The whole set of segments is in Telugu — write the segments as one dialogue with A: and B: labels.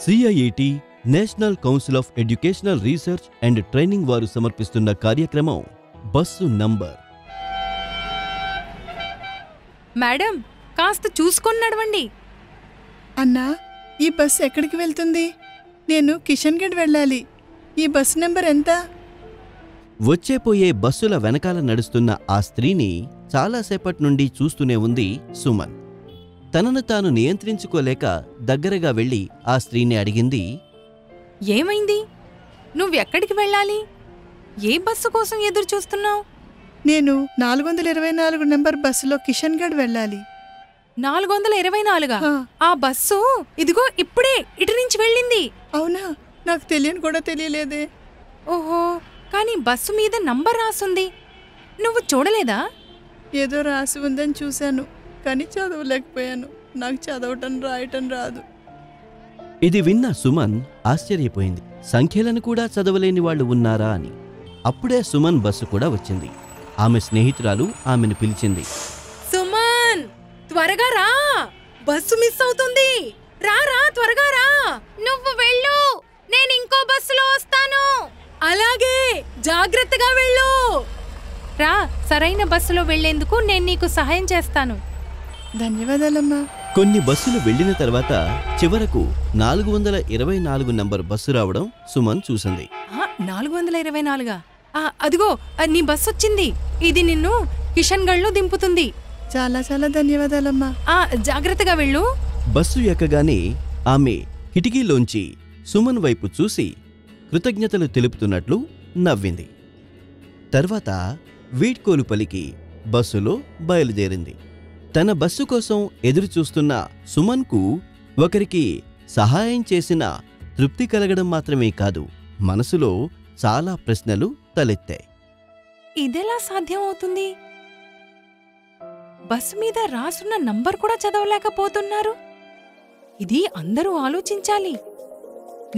A: CIET national council of educational research and training వారు సమర్పిస్తున్న కార్యక్రమం బస్సు నంబర్.
B: మేడం, కాస్త చూసుకొని నడవండి.
C: అన్నా, ఈ బస్సు ఎక్కడికి వెళ్తుంది? నేను కిషన్గఢ్ వెళ్ళాలి. ఈ బస్సు నెంబర్ ఎంత?
A: వచ్చేపోయే బస్సుల వెనకాల నడుస్తున్న ఆ స్త్రీని చాలాసేపటి నుండి చూస్తూనే ఉంది సుమన్. తనను తాను నియంత్రించుకోలేక దగ్గరగా వెళ్లి ఆ స్త్రీని అడిగింది,
B: ఏమైంది? నువ్వెక్కడికి వెళ్ళాలి? ఏ బస్సు కోసం ఎదురు చూస్తున్నావు?
C: నేను 424 నెంబర్ బస్సులో కిషన్గఢ్ వెళ్ళాలి.
B: 424? ఆ బస్సు ఇదిగో ఇప్పుడే ఇటు నుంచి వెళ్ళింది.
C: అవునా? నాకు తెలియని కూడా తెలియలేదే.
B: ఓహో, కానీ బస్సు మీద నంబర్ రాసుంది. నువ్వు చూడలేదా?
C: ఏదో రాసి ఉందని చూశాను, కానీ చదవలేకపోయాను. నాకు చదవటం రాయటం రాదు.
A: ఇది విన్న సుమన్ ఆశ్చర్యపోయింది. సంఖ్యలను కూడా చదవలేని వాళ్ళు ఉన్నారా అని. అప్పుడే సుమన్ బస్సు కూడా వచ్చింది. ఆమె స్నేహితురాలు ఆమెను పిలిచింది.
B: సుమన్, త్వరగా రా, బస్సు మిస్ అవుతుంది. రా రా, త్వరగా రా. నువ్వు వెళ్ళు, నేను ఇంకో బస్సులో వస్తాను. అలాగే, జాగ్రత్తగా వెళ్ళు. రా, సరైన బస్సులో వెళ్లేందుకు నేను నీకు సహాయం చేస్తాను.
C: ధన్యవాదాలమ్మా.
A: కొన్ని బస్సులు వెళ్లిన తర్వాత చివరకు 424 నంబర్ బస్సు రావడం సుమన్ చూసింది.
B: 424? అదిగో నీ బస్సు వచ్చింది. ఇది నిన్ను కిషన్గఢ్లో దింపుతుంది.
C: చాలా చాలా ధన్యవాదాలమ్మా.
B: జాగ్రత్తగా వెళ్ళు.
A: బస్సు ఎక్కగానే ఆమె కిటికీలోంచి సుమన్ వైపు చూసి కృతజ్ఞతలు తెలుపుతున్నట్లు నవ్వింది. తర్వాత వీడ్కోలు పలికి బస్సులో బయలుదేరింది. తన బస్సు కోసం ఎదురుచూస్తున్న సుమన్కు ఒకరికి సహాయం చేసిన తృప్తి కలగడం మాత్రమే కాదు, మనసులో చాలా ప్రశ్నలు తలెత్తాయి.
B: ఇదెలా సాధ్యం అవుతుంది? బస్సు మీద రాసున్న నంబర్ కూడా చదవలేకపోతున్నారు. ఇది అందరూ ఆలోచించాలి.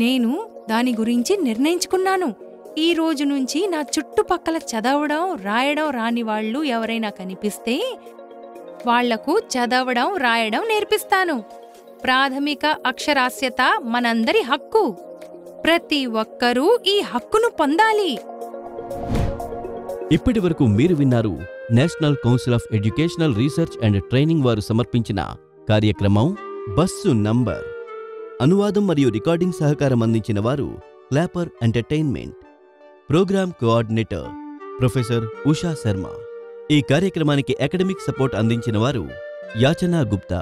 B: నేను దాని గురించి నిర్ణయించుకున్నాను. ఈ రోజు నుంచి నా చుట్టుపక్కల చదవడం రాయడం రాని వాళ్ళు ఎవరైనా కనిపిస్తే వాళ్లకు చదవడం రాయడం నేర్పిస్తాను. ప్రాథమిక అక్షరాస్యత మనందరి హక్కు. ప్రతి ఒక్కరూ ఈ హక్కును పొందాలి.
A: ఇప్పటివరకు మీరు విన్నారు national council of educational research and training వారు సమర్పించిన కార్యక్రమం బస్సు నంబర్. అనువాదం మరియు రికార్డింగ్ సహకారం అందించిన వారు Clapper entertainment. Program coordinator professor Usha Sharma. ఈ కార్యక్రమానికి అకాడమిక్ సపోర్ట్ అందించిన వారు యాచనా గుప్తా.